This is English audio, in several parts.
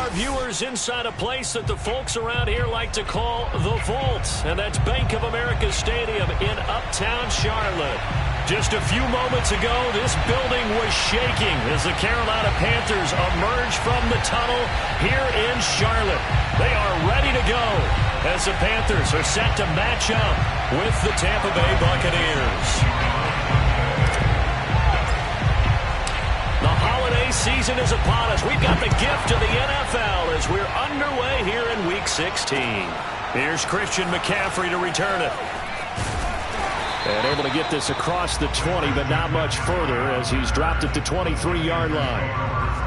our viewers inside a place that the folks around here like to call the Vault, and that's Bank of America Stadium in Uptown Charlotte. Just a few moments ago, this building was shaking as the Carolina Panthers emerged from the tunnel here in Charlotte. They are ready to go as the Panthers are set to match up with the Tampa Bay Buccaneers. The holiday season is upon us. We've got the gift of the NFL as we're underway here in Week 16. Here's Christian McCaffrey to return it. And able to get this across the 20, but not much further as he's dropped it to 23-yard line.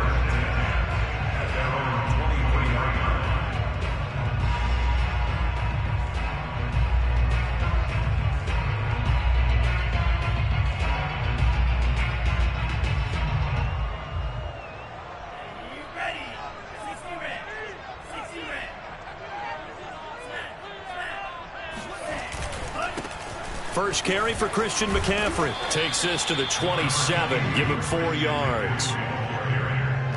First carry for Christian McCaffrey. Takes this to the 27. Give him 4 yards.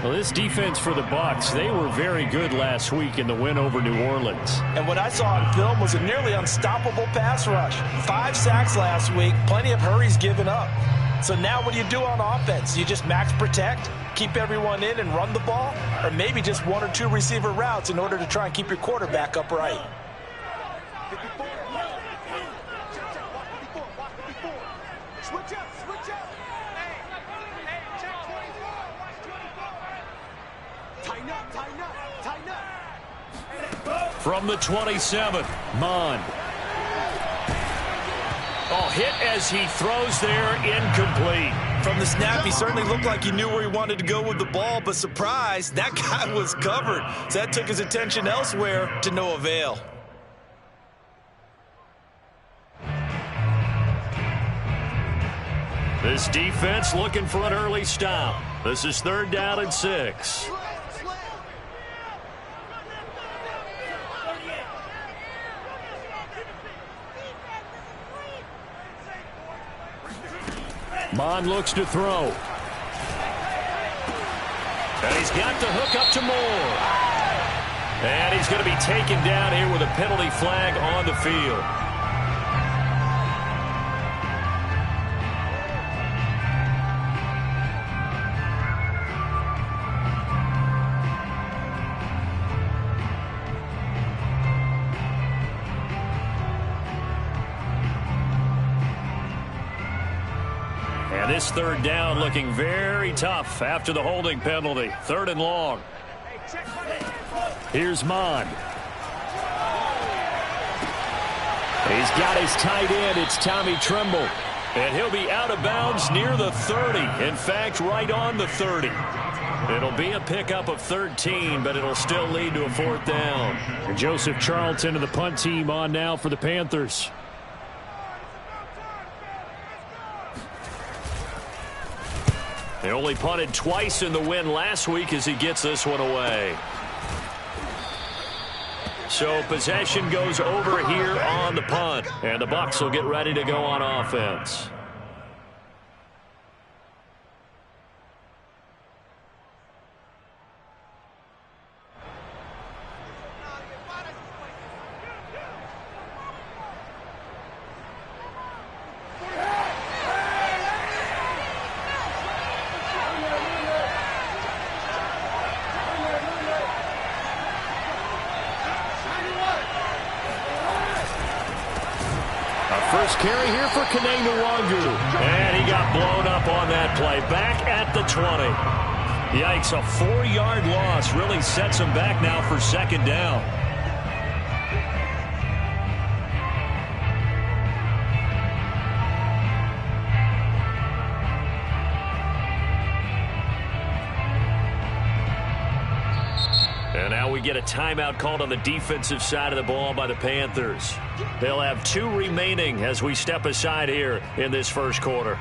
Well, this defense for the Bucs, they were very good last week in the win over New Orleans. And what I saw on film was a nearly unstoppable pass rush. 5 sacks last week, plenty of hurries given up. So now what do you do on offense? You just max protect, keep everyone in and run the ball, or maybe just 1 or 2 receiver routes in order to try and keep your quarterback upright. From the 27, Mond. Oh, hit as he throws there, incomplete. From the snap, he certainly looked like he knew where he wanted to go with the ball, but surprise, that guy was covered. So that took his attention elsewhere to no avail. This defense looking for an early stop. This is 3rd down and 6. Mond looks to throw. And he's got the hook up to Moore. And he's going to be taken down here with a penalty flag on the field. And this 3rd down looking very tough after the holding penalty. 3rd and long. Here's Mond. He's got his tight end. It's Tommy Tremble. And he'll be out of bounds near the 30. In fact, right on the 30. It'll be a pickup of 13, but it'll still lead to a 4th down. And Joseph Charlton and the punt team on now for the Panthers. They only punted twice in the win last week as he gets this one away. So possession goes over here on the punt. And the Bucs will get ready to go on offense. First carry here for Kene Nwangwu. And he got blown up on that play. Back at the 20. Yikes, a 4-yard loss really sets him back now for 2nd down. And now we get a timeout called on the defensive side of the ball by the Panthers. They'll have 2 remaining as we step aside here in this first quarter.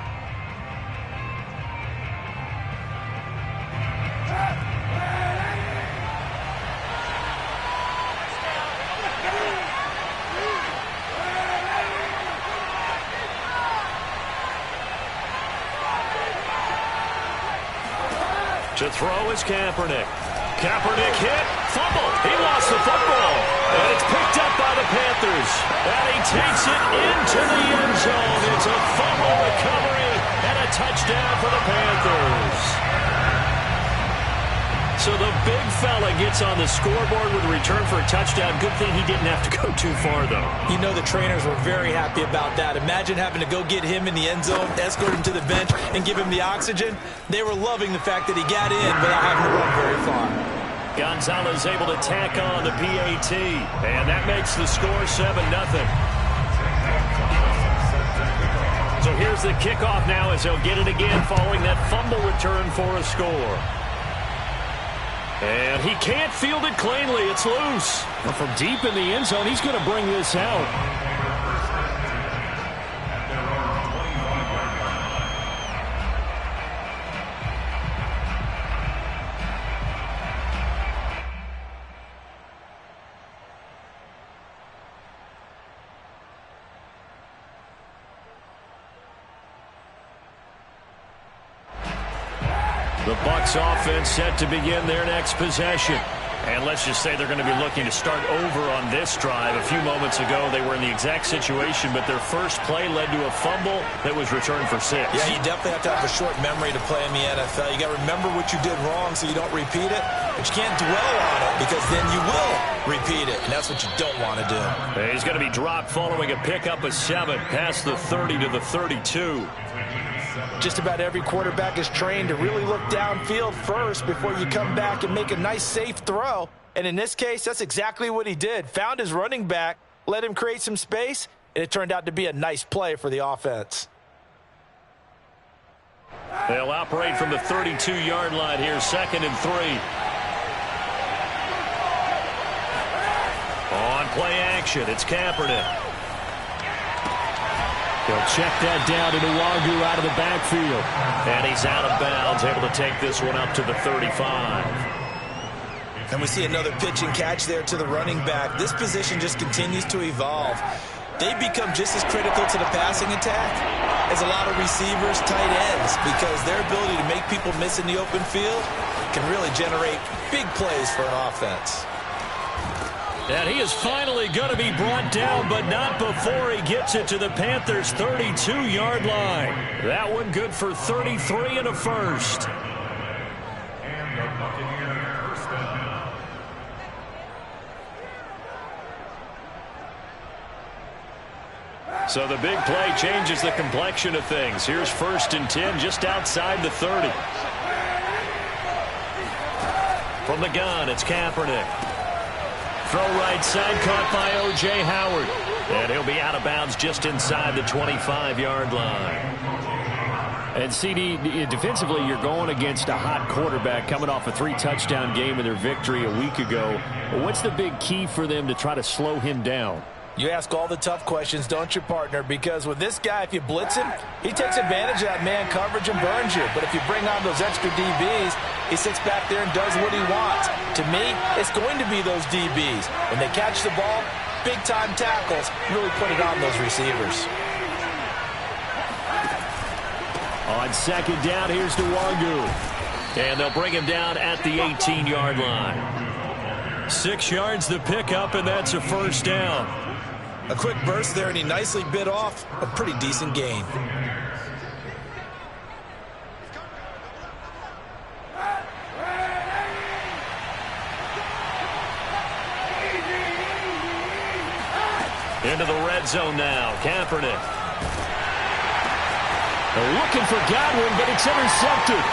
To throw is Kaepernick. Kaepernick hit, fumble. He lost the football. And it's picked up by the Panthers. And he takes it into the end zone. It's a fumble recovery and a touchdown for the Panthers. So the big fella gets on the scoreboard with a return for a touchdown. Good thing he didn't have to go too far, though. You know the trainers were very happy about that. Imagine having to go get him in the end zone, escort him to the bench, and give him the oxygen. They were loving the fact that he got in without having to run very far. Gonzalez able to tack on the PAT, and that makes the score 7-0. So here's the kickoff now as he'll get it again following that fumble return for a score. And he can't field it cleanly. It's loose. Well, from deep in the end zone, he's going to bring this out. The Bucs offense set to begin their next possession. And let's just say they're going to be looking to start over on this drive. A few moments ago, they were in the exact situation, but their first play led to a fumble that was returned for 6. Yeah, you definitely have to have a short memory to play in the NFL. You got to remember what you did wrong so you don't repeat it, but you can't dwell on it because then you will repeat it, and that's what you don't want to do. He's going to be dropped following a pickup of 7 past the 30 to the 32. Just about every quarterback is trained to really look downfield first before you come back and make a nice, safe throw. And in this case, that's exactly what he did. Found his running back, let him create some space, and it turned out to be a nice play for the offense. They'll operate from the 32-yard line here, 2nd and 3. On play action, it's Kaepernick. They'll check that down to Nwogu out of the backfield. And he's out of bounds, able to take this one up to the 35. And we see another pitch and catch there to the running back. This position just continues to evolve. They become just as critical to the passing attack as a lot of receivers, tight ends, because their ability to make people miss in the open field can really generate big plays for an offense. And he is finally going to be brought down, but not before he gets it to the Panthers' 32-yard line. That one good for 33 and a first. So the big play changes the complexion of things. Here's 1st and 10 just outside the 30. From the gun, it's Kaepernick. Throw right side, caught by O.J. Howard. And he'll be out of bounds just inside the 25-yard line. And, CD, defensively, you're going against a hot quarterback coming off a 3-touchdown game in their victory a week ago. What's the big key for them to try to slow him down? You ask all the tough questions, don't you, partner? Because with this guy, if you blitz him, he takes advantage of that man coverage and burns you. But if you bring on those extra DBs, he sits back there and does what he wants. To me, it's going to be those DBs. When they catch the ball, big-time tackles, really put it on those receivers. On 2nd down, here's Nwogu. And they'll bring him down at the 18-yard line. 6 yards the pickup, and that's a 1st down. A quick burst there, and he nicely bit off a pretty decent gain. Into the red zone now, Kaepernick. They're looking for Godwin, but it's intercepted.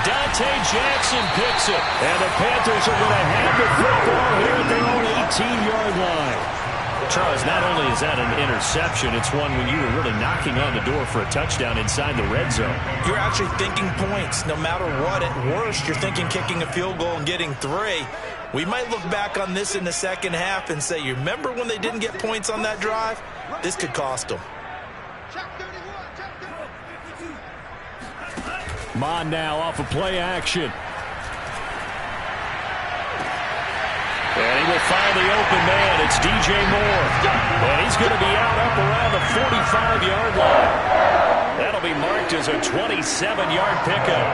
Dante Jackson picks it. And the Panthers are going to have the football here at their own 18-yard line. Charles, not only is that an interception, it's one when you were really knocking on the door for a touchdown inside the red zone. You're actually thinking points no matter what. At worst, you're thinking kicking a field goal and getting 3. We might look back on this in the second half and say, you remember when they didn't get points on that drive? This could cost them. Mon now off of play action. And he will find the open man. It's DJ Moore. And he's going to be out up around the 45-yard line. That'll be marked as a 27-yard pickup.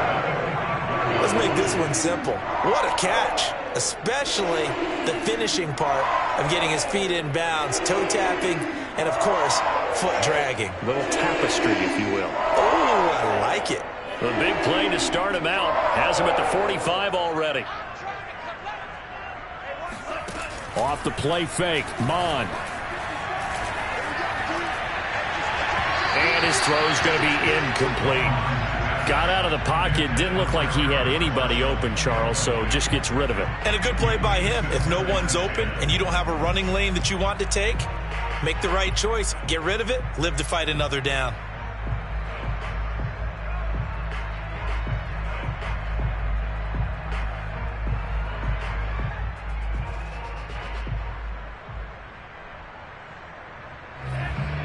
Let's make this one simple. What a catch, especially the finishing part of getting his feet in bounds, toe tapping, and, of course, foot dragging. A little tapestry, if you will. Oh, I like it. The big play to start him out. Has him at the 45 already. Off the play fake, Mond. And his throw's going to be incomplete. Got out of the pocket. Didn't look like he had anybody open, Charles, so just gets rid of it. And a good play by him. If no one's open and you don't have a running lane that you want to take, make the right choice. Get rid of it. Live to fight another down.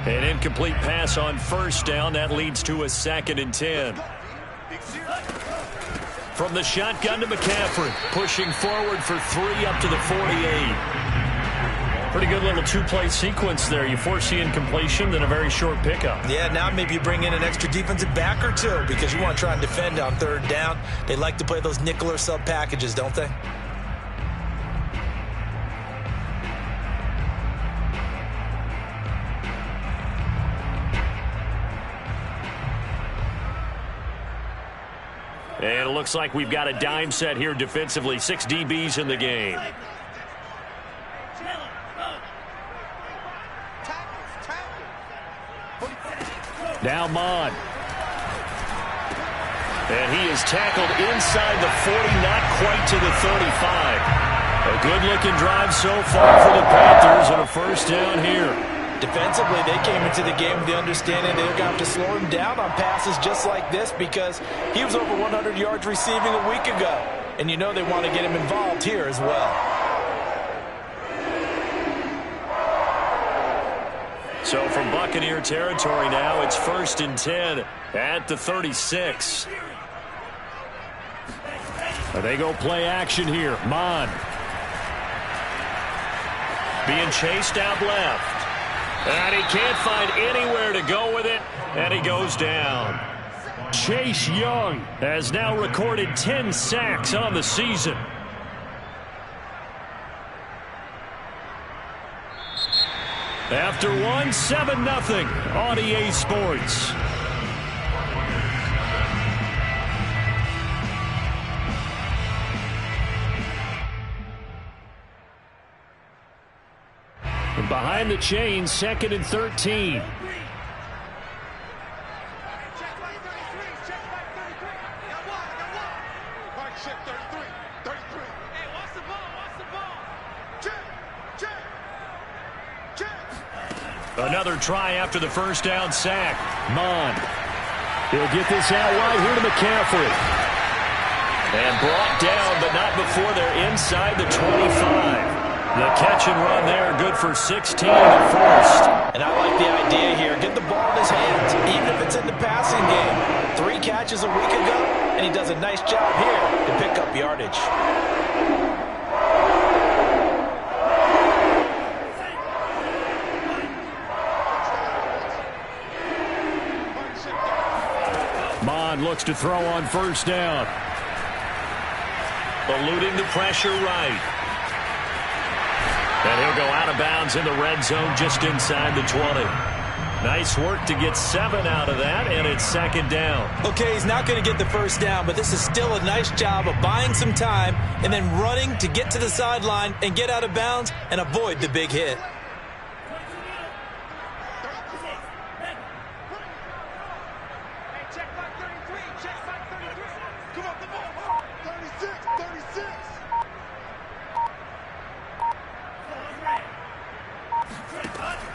An incomplete pass on first down. That leads to a 2nd and 10. From the shotgun to McCaffrey. Pushing forward for 3 up to the 48. Pretty good little two-play sequence there. You force the incompletion, then a very short pickup. Yeah, now maybe you bring in an extra defensive back or two because you want to try and defend on 3rd down. They like to play those nickel or sub packages, don't they? And it looks like we've got a dime set here defensively. 6 DBs in the game. Now Mond. And he is tackled inside the 40, not quite to the 35. A good-looking drive so far for the Panthers and a first down here. Defensively, they came into the game with the understanding they're going to have to slow him down on passes just like this because he was over 100 yards receiving a week ago. And you know they want to get him involved here as well. So from Buccaneer territory now, it's 1st and 10 at the 36. They go play action here. Mond. Being chased out left. And he can't find anywhere to go with it, and he goes down. Chase Young has now recorded 10 sacks on the season. After one, 7-0 on EA Sports. And behind the chains, 2nd and 13. Another try after the first down sack. Mond. He'll get this out wide here to McCaffrey. And brought down, but not before they're inside the 25. The catch and run there, good for 16 at first. And I like the idea here. Get the ball in his hands, even if it's in the passing game. 3 catches a week ago, and he does a nice job here to pick up yardage. Mond looks to throw on first down. Eluding the pressure right. And he'll go out of bounds in the red zone just inside the 20. Nice work to get 7 out of that, and it's 2nd down. Okay, he's not going to get the first down, but this is still a nice job of buying some time and then running to get to the sideline and get out of bounds and avoid the big hit.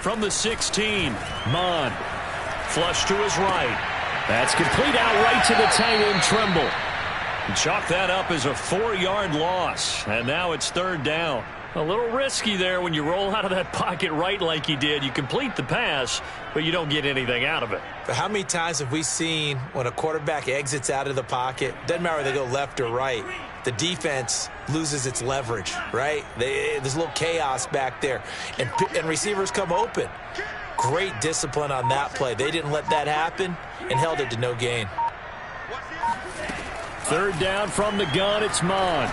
From the 16, Mond. Flush to his right. That's complete out right to the tight end, Tremble. Chalk that up as a 4-yard loss. And now it's 3rd down. A little risky there when you roll out of that pocket right like he did. You complete the pass, but you don't get anything out of it. But how many times have we seen when a quarterback exits out of the pocket, doesn't matter whether they go left or right, the defense loses its leverage, right? There's a little chaos back there, and receivers come open. Great discipline on that play. They didn't let that happen and held it to no gain. Third down from the gun, it's Mond.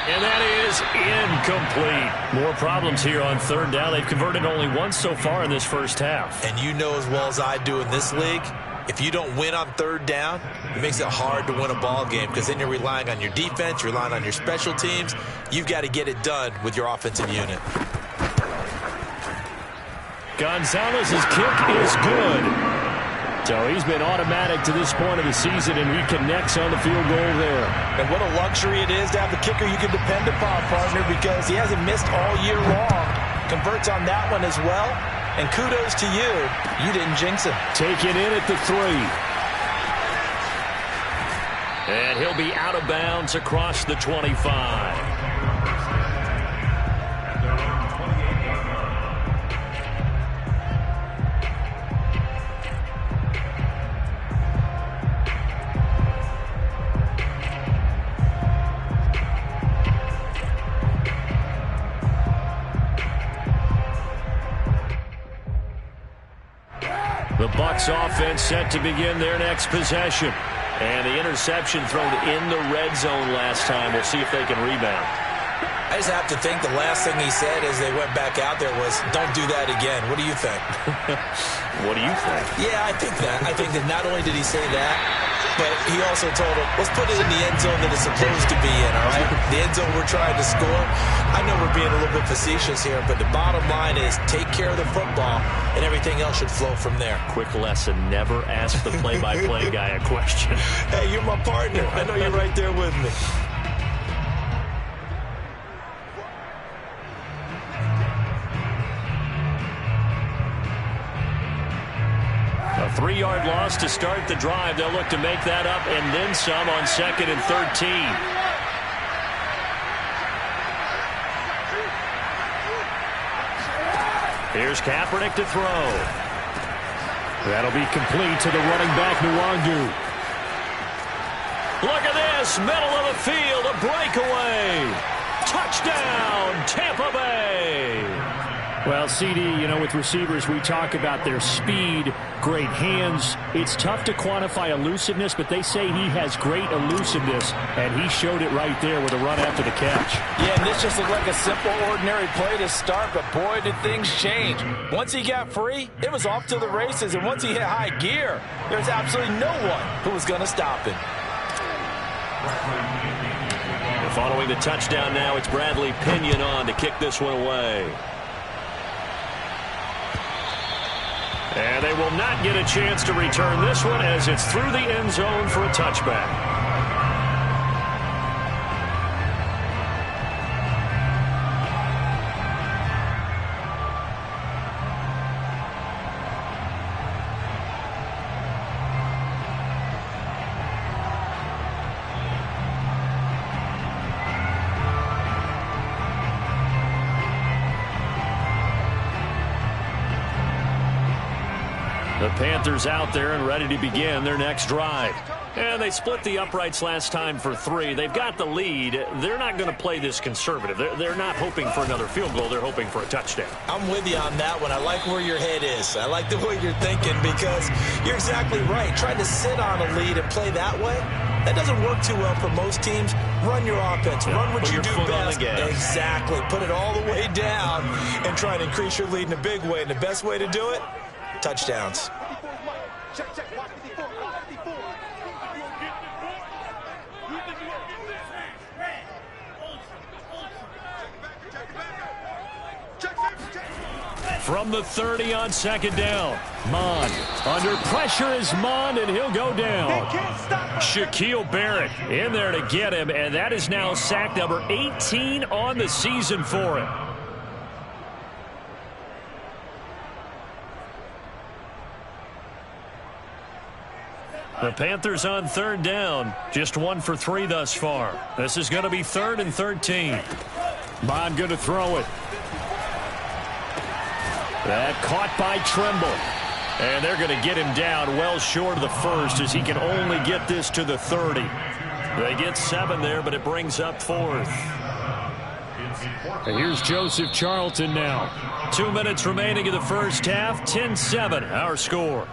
And that is incomplete. More problems here on third down. They've converted only once so far in this first half. And you know as well as I do in this league, if you don't win on third down, it makes it hard to win a ball game because then you're relying on your defense, you're relying on your special teams. You've got to get it done with your offensive unit. Gonzalez's kick is good. So he's been automatic to this point of the season, and he connects on the field goal there. And what a luxury it is to have a kicker you can depend upon, partner, because he hasn't missed all year long. Converts on that one as well. And kudos to you. You didn't jinx him. Take it in at the 3. And he'll be out of bounds across the 25. The Bucs offense set to begin their next possession. And the interception thrown in the red zone last time. We'll see if they can rebound. I just have to think the last thing he said as they went back out there was, don't do that again. What do you think? What do you think? Yeah, I think that. I think that not only did he say that, but he also told him, let's put it in the end zone that it's supposed to be in, all right? The end zone we're trying to score. I know we're being a little bit facetious here, but the bottom line is take care of the football, and everything else should flow from there. Quick lesson, never ask the play-by-play guy a question. Hey, you're my partner. I know you're right there with me. A 3-yard loss to start the drive. They'll look to make that up and then some on 2nd and 13. Here's Kaepernick to throw. That'll be complete to the running back, Nwangu. Look at this, middle of the field, a breakaway. Touchdown, Tampa Bay. Well, CD, you know, with receivers, we talk about their speed, great hands. It's tough to quantify elusiveness, but they say he has great elusiveness, and he showed it right there with a run after the catch. Yeah, and this just looked like a simple, ordinary play to start, but boy, did things change. Once he got free, it was off to the races, and once he hit high gear, there's absolutely no one who was going to stop him. Following the touchdown now, it's Bradley Pinion on to kick this one away. And they will not get a chance to return this one as it's through the end zone for a touchback. The Panthers out there and ready to begin their next drive. And they split the uprights last time for 3. They've got the lead. They're not going to play this conservative. They're not hoping for another field goal. They're hoping for a touchdown. I'm with you on that one. I like where your head is. I like the way you're thinking because you're exactly right. Trying to sit on a lead and play that way, that doesn't work too well for most teams. Run your offense. Run what you do best. Exactly. Put it all the way down and try to increase your lead in a big way. And the best way to do it, touchdowns. From the 30 on 2nd down. Mond. Under pressure is Mond, and he'll go down. Shaquille Barrett in there to get him, and that is now sack number 18 on the season for him. The Panthers on 3rd down. Just 1 for 3 thus far. This is going to be 3rd and 13. Mond going to throw it. That caught by Tremble. And they're going to get him down well short of the first as he can only get this to the 30. They get 7 there, but it brings up 4th. And here's Joseph Charlton now. 2 minutes remaining in the first half. 10-7, our score.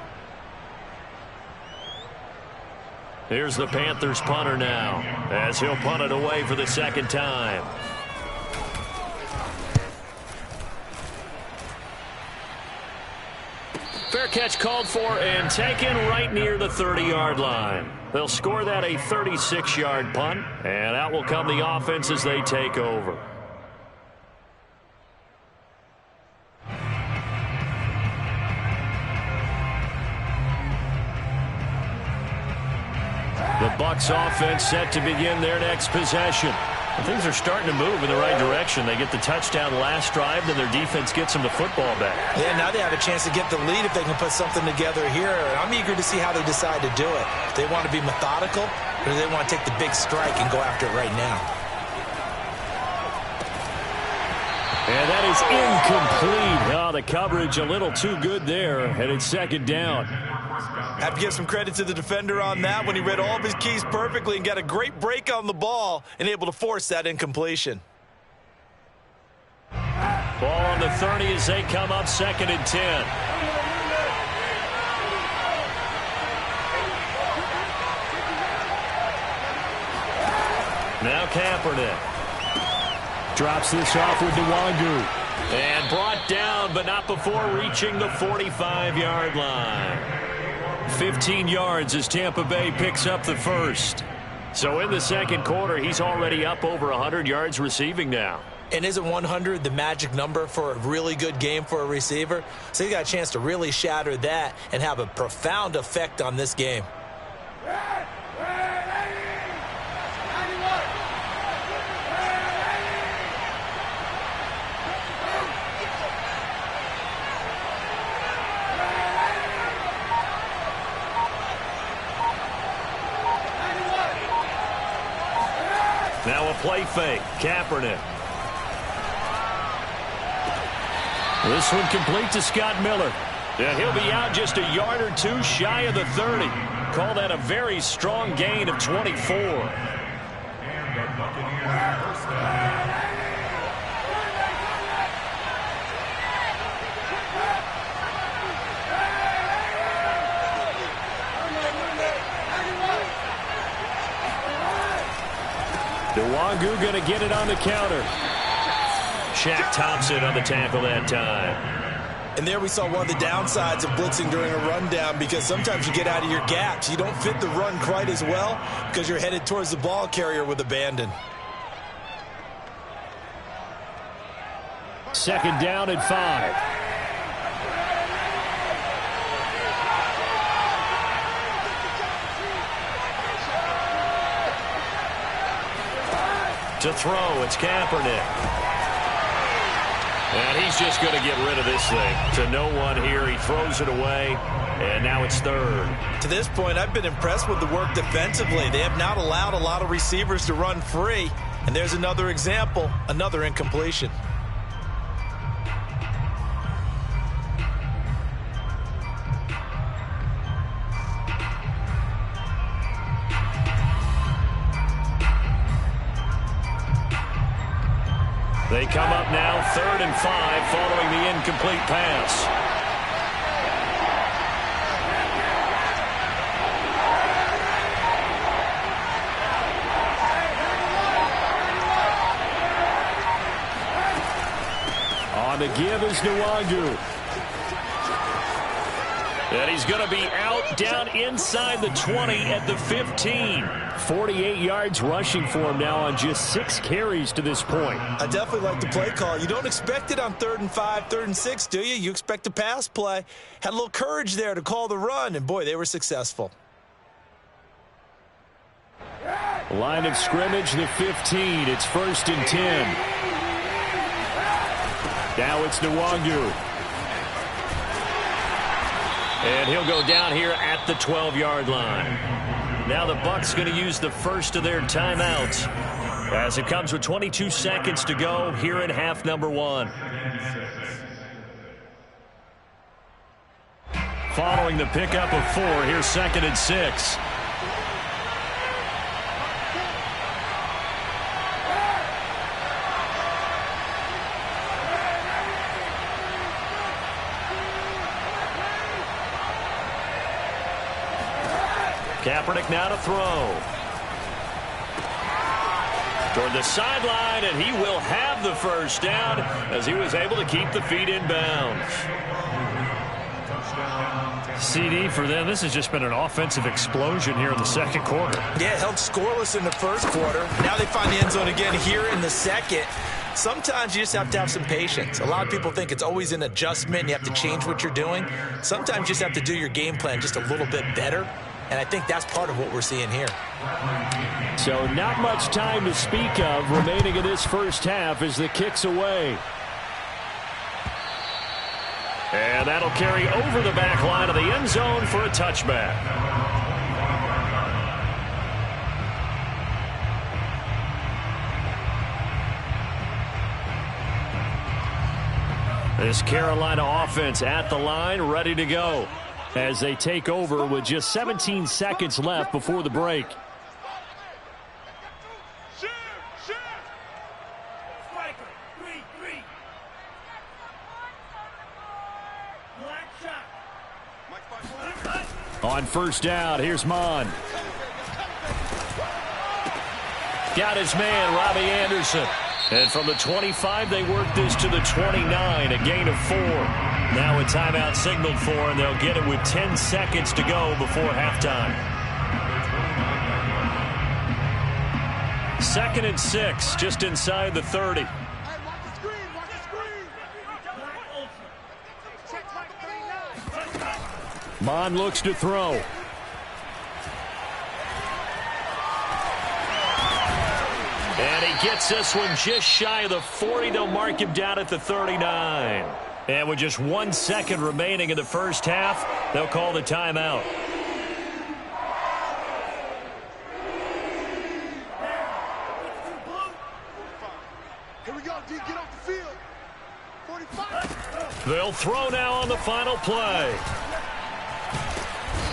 Here's the Panthers punter now, as he'll punt it away for the second time. Fair catch called for and taken right near the 30-yard line. They'll score that a 36-yard punt, and out will come the offense as they take over. The Bucs offense set to begin their next possession. Things are starting to move in the right direction. They get the touchdown last drive, then their defense gets them the football back. Yeah, now they have a chance to get the lead if they can put something together here. I'm eager to see how they decide to do it. Do they want to be methodical, or do they want to take the big strike and go after it right now? And that is incomplete. Oh, the coverage a little too good there, and it's second down. Have to give some credit to the defender on that when he read all of his keys perfectly and got a great break on the ball and able to force that incompletion. Ball on the 30 as they come up 2nd and 10. Now Kaepernick. Drops this off with Nwangu. And brought down, but not before reaching the 45-yard line. 15 yards as Tampa Bay picks up the first. So in the second quarter, he's already up over 100 yards receiving now. And isn't 100 the magic number for a really good game for a receiver? So he got a chance to really shatter that and have a profound effect on this game. Now a play fake. Kaepernick. This one complete to Scott Miller. And he'll be out just a yard or two shy of the 30. Call that a very strong gain of 24. Nwangu going to get it on the counter. Shaq Thompson on the tackle that time. And there we saw one of the downsides of blitzing during a rundown, because sometimes you get out of your gaps. You don't fit the run quite as well because you're headed towards the ball carrier with abandon. 2nd down and 5. To throw, it's Kaepernick. And he's just going to get rid of this thing. To no one here, he throws it away, and now it's 3rd. To this point, I've been impressed with the work defensively. They have not allowed a lot of receivers to run free. And there's another example, another incompletion. They come up now 3rd and 5 following the incomplete pass. On the give is Nwangu. And he's going to be out down inside the 20 at the 15. 48 yards rushing for him now on just 6 carries to this point. I definitely like the play call. You don't expect it on 3rd and 5, 3rd and 6, do you? You expect a pass play. Had a little courage there to call the run, and boy, they were successful. Line of scrimmage, the 15. It's 1st and 10. Now it's Nwangu. And he'll go down here at the 12-yard line. Now the Bucs going to use the first of their timeouts as it comes with 22 seconds to go here in half number 1. Following the pickup of 4, here's 2nd and 6. Kaepernick now to throw. Toward the sideline, and he will have the first down as he was able to keep the feet in bounds. CD for them, this has just been an offensive explosion here in the second quarter. Yeah, held scoreless in the first quarter. Now they find the end zone again here in the second. Sometimes you just have to have some patience. A lot of people think it's always an adjustment and you have to change what you're doing. Sometimes you just have to do your game plan just a little bit better. And I think that's part of what we're seeing here. So not much time to speak of remaining in this first half as the kick's away. And that'll carry over the back line of the end zone for a touchback. This Carolina offense at the line, ready to go as they take over with just 17 seconds left before the break. On first down, here's Mon. Got his man, Robbie Anderson. And from the 25, they work this to the 29, a gain of 4. Now a timeout signaled for, and they'll get it with 10 seconds to go before halftime. 2nd and 6, just inside the 30. Mon looks to throw. And he gets this one just shy of the 40. They'll mark him down at the 39. And with just 1 second remaining in the first half, they'll call the timeout. Here we go, D. Get off the field. 45. They'll throw now on the final play.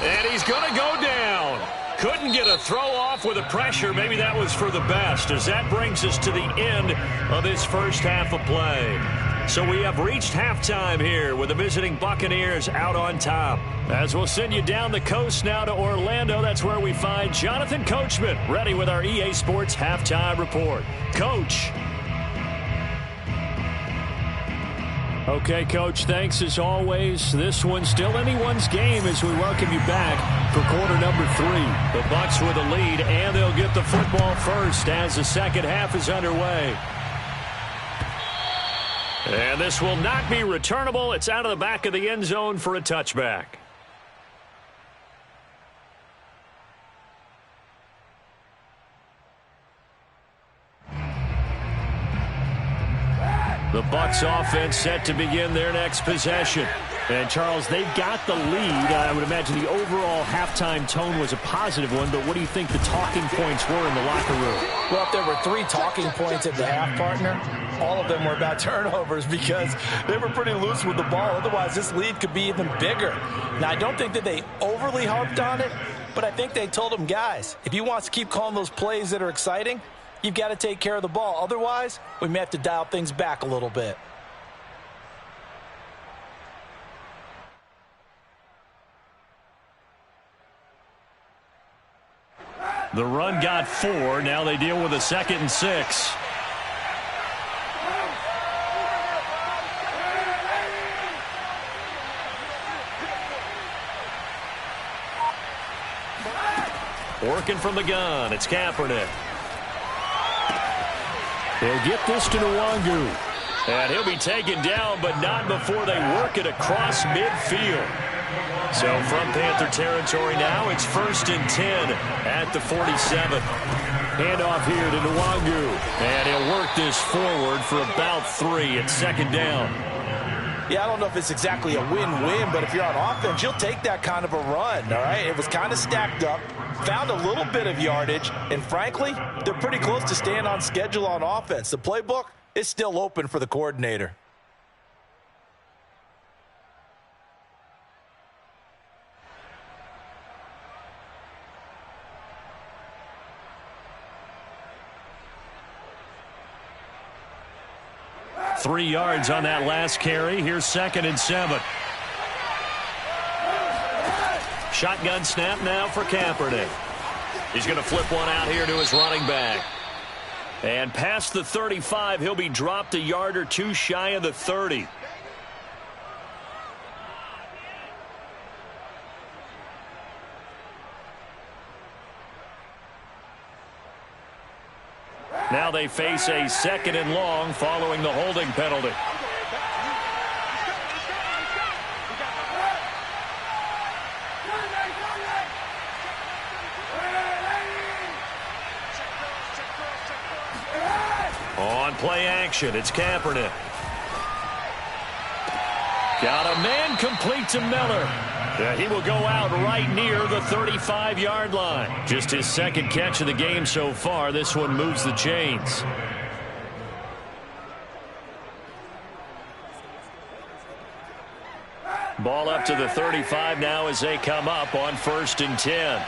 And he's going to go down. Couldn't get a throw off with the pressure. Maybe that was for the best, as that brings us to the end of this first half of play. So we have reached halftime here with the visiting Buccaneers out on top. As we'll send you down the coast now to Orlando, that's where we find Jonathan Coachman ready with our EA Sports Halftime Report. Coach. Okay, Coach, thanks as always. This one's still anyone's game as we welcome you back for quarter number 3. The Bucs with a lead, and they'll get the football first as the second half is underway. And this will not be returnable. It's out of the back of the end zone for a touchback. The Bucs offense set to begin their next possession. And, Charles, they've got the lead. I would imagine the overall halftime tone was a positive one, but what do you think the talking points were in the locker room? Well, if there were 3 talking points at the half, partner, all of them were about turnovers because they were pretty loose with the ball. Otherwise, this lead could be even bigger. Now, I don't think that they overly harped on it, but I think they told them, guys, if you want to keep calling those plays that are exciting, you've got to take care of the ball. Otherwise, we may have to dial things back a little bit. The run got 4. Now they deal with a 2nd and 6. Working from the gun. It's Kaepernick. He'll get this to Nwangu. And he'll be taken down, but not before they work it across midfield. So from Panther territory now, it's 1st and 10 at the 47. Handoff here to Nwangu. And he'll work this forward for about 3. It's 2nd down. Yeah, I don't know if it's exactly a win-win, but if you're on offense, you'll take that kind of a run, all right? It was kind of stacked up, found a little bit of yardage, and frankly, they're pretty close to staying on schedule on offense. The playbook is still open for the coordinator. Three yards on that last carry. Here's 2nd and 7. Shotgun snap now for Kaepernick. He's going to flip one out here to his running back. And past the 35, he'll be dropped a yard or two shy of the 30. Now they face a 2nd and long following the holding penalty. On play action, it's Kaepernick. Got a man complete to Miller. He will go out right near the 35-yard line. Just his 2nd catch of the game so far. This one moves the chains. Ball up to the 35 now as they come up on 1st and 10.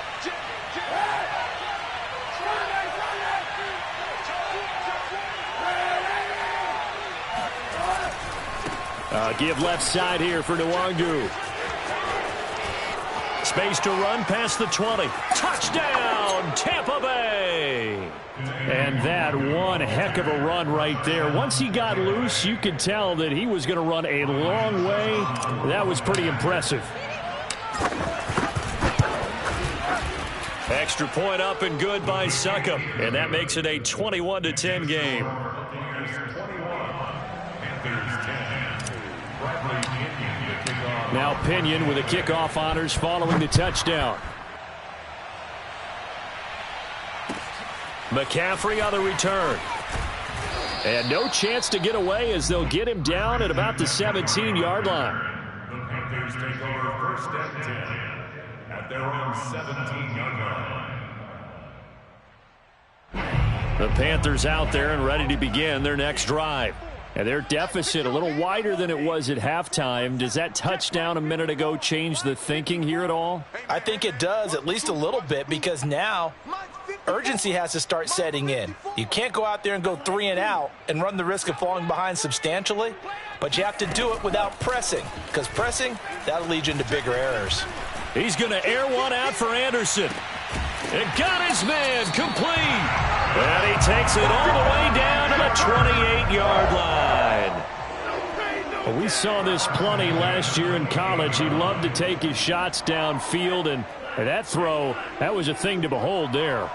Give left side here for Nwangu. Space to run past the 20. Touchdown, Tampa Bay. And that one heck of a run right there. Once he got loose, you could tell that he was going to run a long way. That was pretty impressive. Extra point up and good by Succop. And that makes it a 21-10 game. Now Pinion with the kickoff honors following the touchdown. McCaffrey on the return. And no chance to get away as they'll get him down at about the 17-yard line. The Panthers take over 1st and 10 at their own 17-yard line. The Panthers out there and ready to begin their next drive. And their deficit a little wider than it was at halftime. Does that touchdown a minute ago change the thinking here at all? I think it does, at least a little bit, because now urgency has to start setting in. You can't go out there and go 3 and out and run the risk of falling behind substantially, but you have to do it without pressing, because pressing, that'll lead you into bigger errors. He's going to air one out for Anderson. It got his man complete. And he takes it all the way down to the 28-yard line. Well, we saw this plenty last year in college. He loved to take his shots downfield, and that throw, that was a thing to behold there.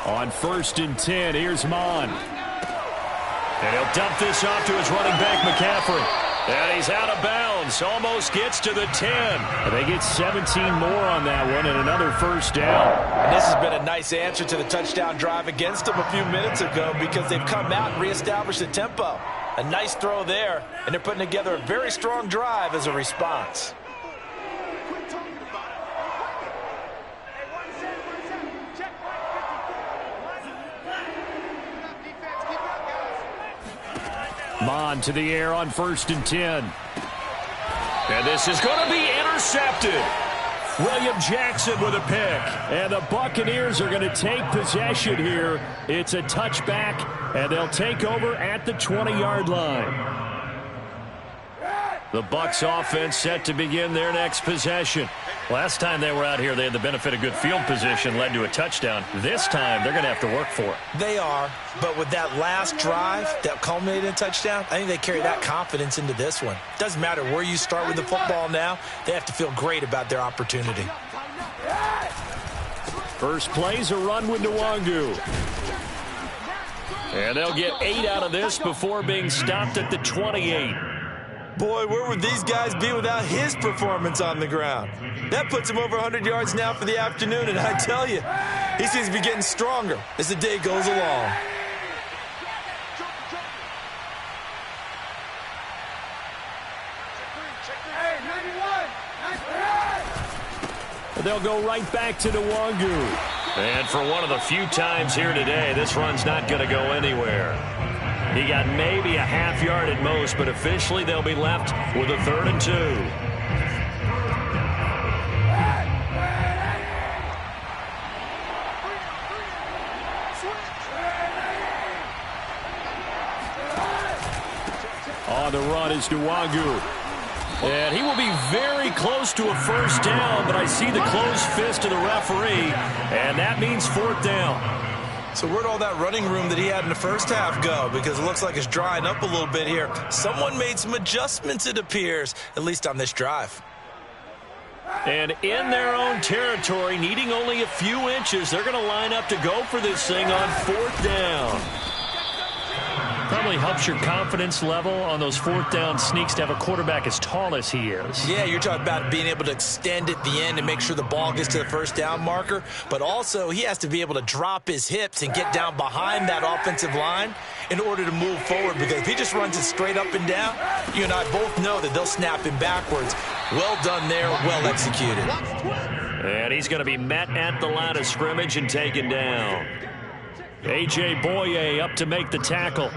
On 1st and 10, here's Mon. And he'll dump this off to his running back, McCaffrey. And he's out of bounds. Almost gets to the 10. And they get 17 more on that one and another 1st down. And this has been a nice answer to the touchdown drive against them a few minutes ago because they've come out and reestablished the tempo. A nice throw there, and they're putting together a very strong drive as a response. Mon to the air on 1st and 10. And this is going to be intercepted. William Jackson with a pick. And the Buccaneers are going to take possession here. It's a touchback, and they'll take over at the 20-yard line. The Bucs offense set to begin their next possession. Last time they were out here, they had the benefit of good field position, led to a touchdown. This time, they're going to have to work for it. They are, but with that last drive that culminated in a touchdown, I think they carry that confidence into this one. Doesn't matter where you start with the football now, they have to feel great about their opportunity. First play's a run with Nwangu. And they'll get 8 out of this before being stopped at the 28. Boy, where would these guys be without his performance on the ground? That puts him over 100 yards now for the afternoon, and I tell you, he seems to be getting stronger as the day goes along. They'll go right back to Nwangu. And for one of the few times here today, this run's not going to go anywhere. He got maybe a half yard at most, but officially they'll be left with a 3rd and 2. On the run is Nwangu. And he will be very close to a first down, but I see the closed fist of the referee, and that means fourth down. So where'd all that running room that he had in the first half go? Because it looks like it's drying up a little bit here. Someone made some adjustments, it appears, at least on this drive. And in their own territory, needing only a few inches, they're going to line up to go for this thing on fourth down. Probably helps your confidence level on those fourth down sneaks to have a quarterback as tall as he is. Yeah, you're talking about being able to extend at the end and make sure the ball gets to the first down marker. But also, he has to be able to drop his hips and get down behind that offensive line in order to move forward. Because if he just runs it straight up and down, you and I both know that they'll snap him backwards. Well done there, well executed. And he's going to be met at the line of scrimmage and taken down. A.J. Boye up to make the tackle.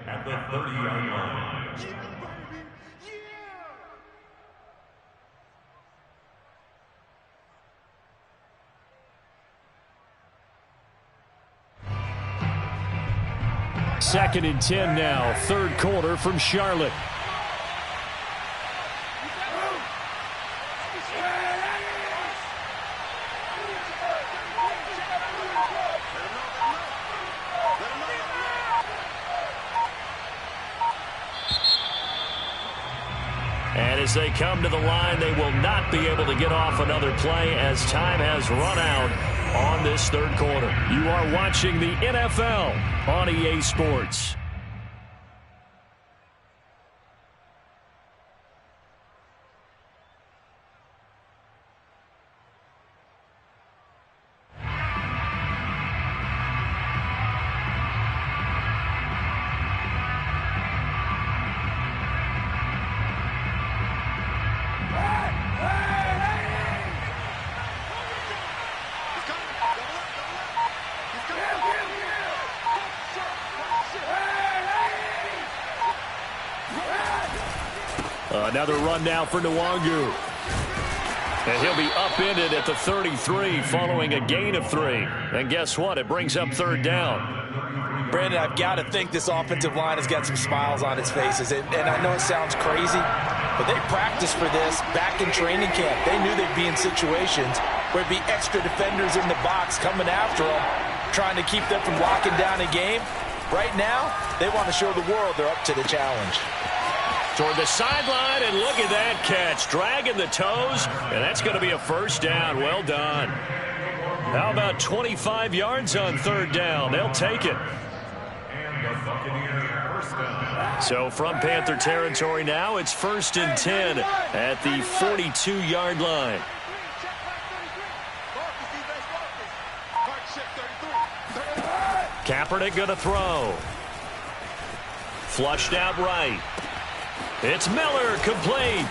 At the 30-yard line. Second and 10 now, third quarter from Charlotte. And as they come to the line, they will not be able to get off another play as time has run out on this third quarter. You are watching the NFL on EA Sports. Another run now for Nwangu. And he'll be upended at the 33 following a gain of 3. And guess what? It brings up third down. Brandon, I've got to think this offensive line has got some smiles on its faces. And I know it sounds crazy, but they practiced for this back in training camp. They knew they'd be in situations where it'd be extra defenders in the box coming after them, trying to keep them from locking down a game. Right now, they want to show the world they're up to the challenge. Toward the sideline, and look at that catch. Dragging the toes, and that's going to be a first down. Well done. How about 25 yards on third down? They'll take it. So from Panther territory now, it's 1st and 10 at the 42-yard line. Kaepernick going to throw. Flushed out right. It's Miller, complete.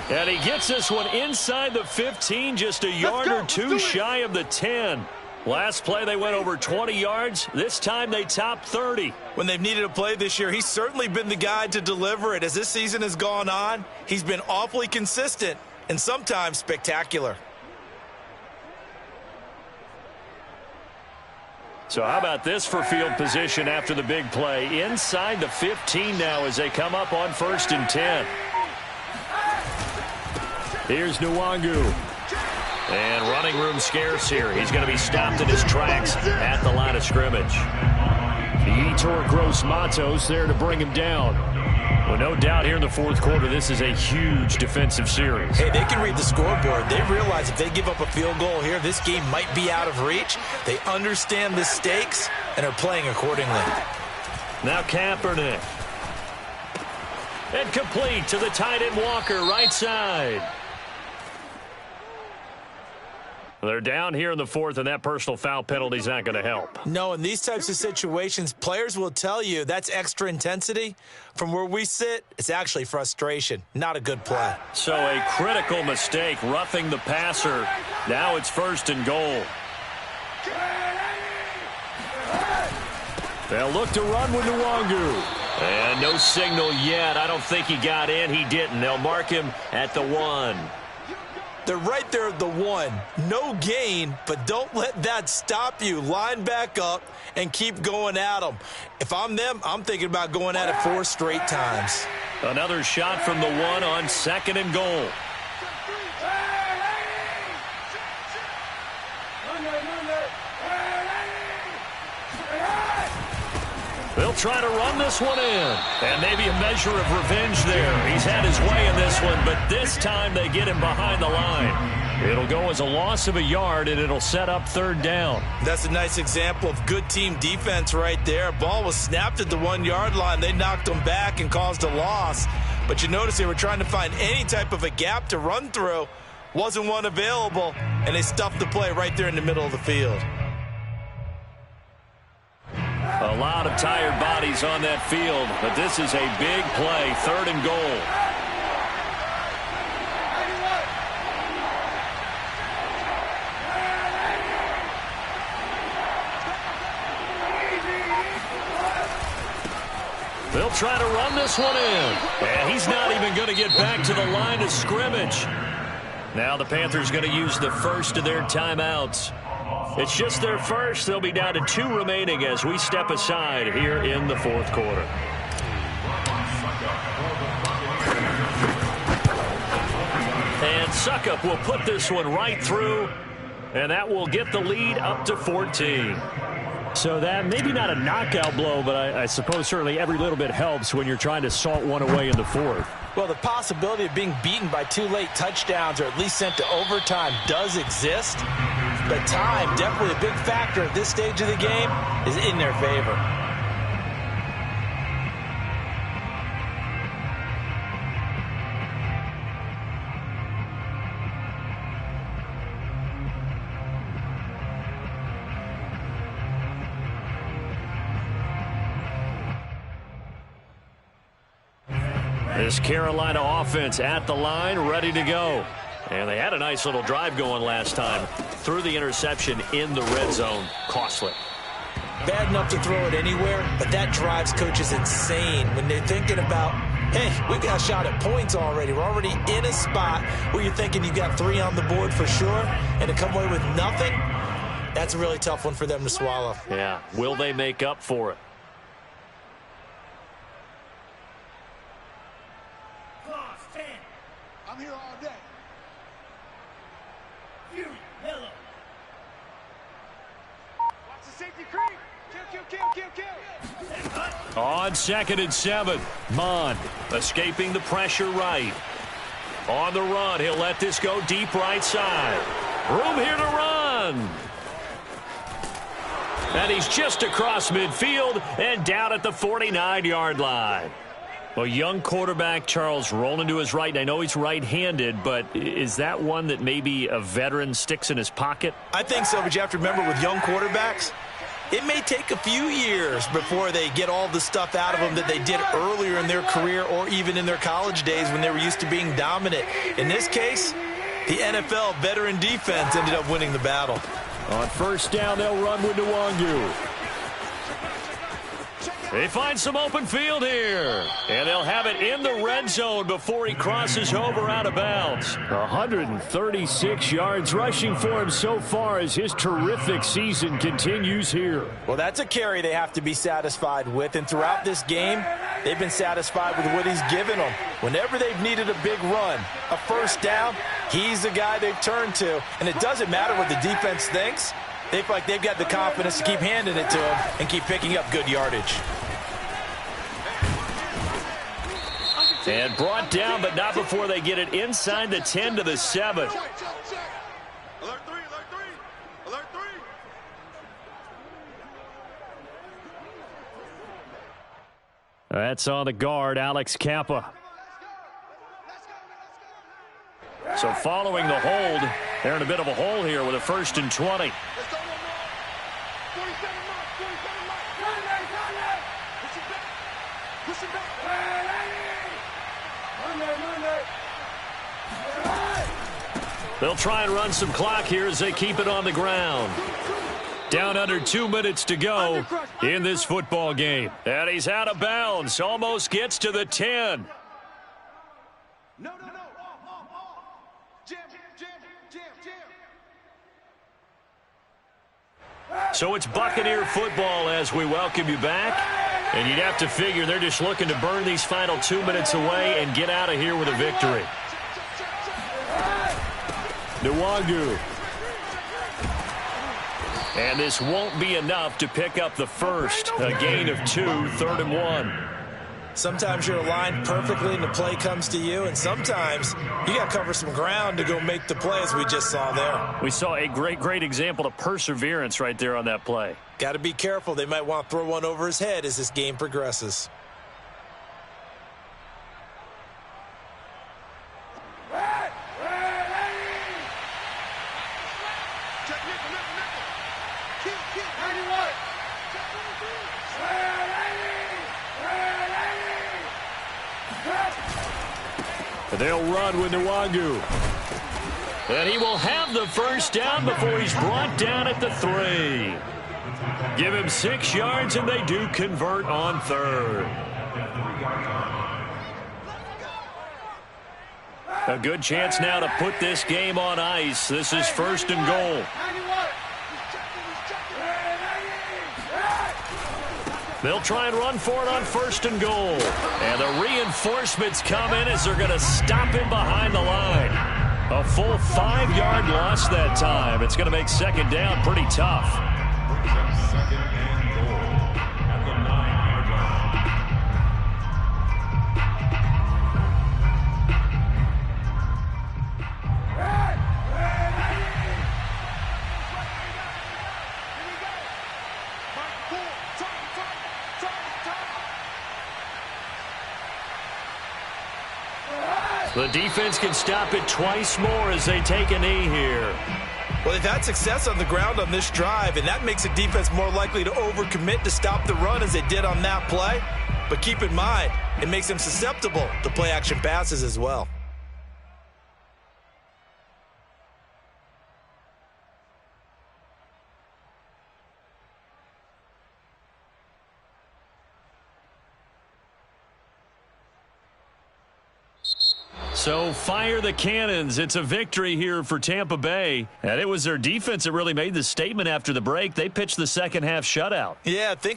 And he gets this one inside the 15, just a yard or two shy of the 10. Last play, they went over 20 yards. This time, they topped 30. When they've needed a play this year, he's certainly been the guy to deliver it. As this season has gone on, he's been awfully consistent and sometimes spectacular. So how about this for field position after the big play? Inside the 15 now as they come up on 1st and 10. Here's Nwangu. And running room scarce here. He's going to be stopped in his tracks at the line of scrimmage. Yetur Gross-Matos there to bring him down. Well, no doubt here in the fourth quarter, this is a huge defensive series. Hey, they can read the scoreboard. They realize if they give up a field goal here, this game might be out of reach. They understand the stakes and are playing accordingly. Now Kaepernick. And complete to the tight end Walker, right side. They're down here in the fourth, and that personal foul penalty is not going to help. No, in these types of situations, players will tell you that's extra intensity. From where we sit, it's actually frustration, not a good play. So a critical mistake, roughing the passer. Now it's 1st and goal. They'll look to run with Nwangu. And no signal yet. I don't think he got in. He didn't. They'll mark him at the 1. They're right there at the 1. No gain, but don't let that stop you. Line back up and keep going at them. If I'm them, I'm thinking about going at it 4 straight times. Another shot from the one on 2nd and goal. They'll try to run this one in. And maybe a measure of revenge there. He's had his way in this one, but this time they get him behind the line. It'll go as a loss of a yard, and it'll set up 3rd down. That's a nice example of good team defense right there. Ball was snapped at the 1-yard line. They knocked him back and caused a loss. But you notice they were trying to find any type of a gap to run through. Wasn't one available, and they stuffed the play right there in the middle of the field. A lot of tired bodies on that field, but this is a big play, 3rd and goal. They'll try to run this one in, and he's not even going to get back to the line of scrimmage. Now the Panthers going to use the first of their timeouts. It's just their first. They'll be down to 2 remaining as we step aside here in the 4th quarter. And Succop will put this one right through, and that will get the lead up to 14. So that maybe not a knockout blow, but I suppose certainly every little bit helps when you're trying to salt one away in the 4th. Well, the possibility of being beaten by 2 late touchdowns or at least sent to overtime does exist. But time, definitely a big factor at this stage of the game, is in their favor. This Carolina offense at the line, ready to go. And they had a nice little drive going last time. Threw the interception in the red zone. Costly. Bad enough to throw it anywhere, but that drives coaches insane when they're thinking about, hey, we got a shot at points already. We're already in a spot where you're thinking you got 3 on the board for sure, and to come away with nothing, that's a really tough one for them to swallow. Yeah. Will they make up for it? I'm here all day. Watch the safety creep. Kill. On 2nd and 7, Mond escaping the pressure right. On the run, he'll let this go deep right side. Room here to run. And he's just across midfield and down at the 49-yard line. A young quarterback, Charles, rolling to his right. I know he's right-handed, but is that one that maybe a veteran sticks in his pocket? I think so, but you have to remember with young quarterbacks, it may take a few years before they get all the stuff out of them that they did earlier in their career or even in their college days when they were used to being dominant. In this case, the NFL veteran defense ended up winning the battle. On 1st down, they'll run with Nwangu. They find some open field here. And they'll have it in the red zone before he crosses over out of bounds. 136 yards rushing for him so far as his terrific season continues here. Well, that's a carry they have to be satisfied with. And throughout this game, they've been satisfied with what he's given them. Whenever they've needed a big run, a 1st down, he's the guy they've turned to. And it doesn't matter what the defense thinks. They feel like they've got the confidence to keep handing it to him and keep picking up good yardage. And brought down, but not before they get it inside the 10 to the 7. Alert 3, alert 3, alert 3. That's on the guard, Alex Kappa. So following the hold, they're in a bit of a hole here with a 1st and 20. Let's go one more. 47 mark, 47 mark. Push it back. Push it back. They'll try and run some clock here as they keep it on the ground. Down under 2 minutes to go in this football game. And he's out of bounds. Almost gets to the 10. No. Jam. So it's Buccaneer football as we welcome you back. And you'd have to figure they're just looking to burn these final 2 minutes away and get out of here with a victory. Nwangu. And this won't be enough to pick up the first. A gain of 2, 3rd and 1. Sometimes you're aligned perfectly and the play comes to you, and sometimes you got to cover some ground to go make the play, as we just saw there. We saw a great example of perseverance right there on that play. Got to be careful. They might want to throw one over his head as this game progresses. They'll run with Nwangu. And he will have the first down before he's brought down at the 3. Give him 6 yards, and they do convert on 3rd. A good chance now to put this game on ice. This is 1st and goal. They'll try and run for it on 1st and goal. And the reinforcements come in as they're going to stop him behind the line. A full 5-yard loss that time. It's going to make 2nd down pretty tough. Second and goal at the 9-yard line. The defense can stop it twice more as they take a knee here. Well, they've had success on the ground on this drive, and that makes the defense more likely to overcommit to stop the run as they did on that play. But keep in mind, it makes them susceptible to play-action passes as well. So fire the cannons. It's a victory here for Tampa Bay. And it was their defense that really made the statement after the break. They pitched the second half shutout. Yeah, think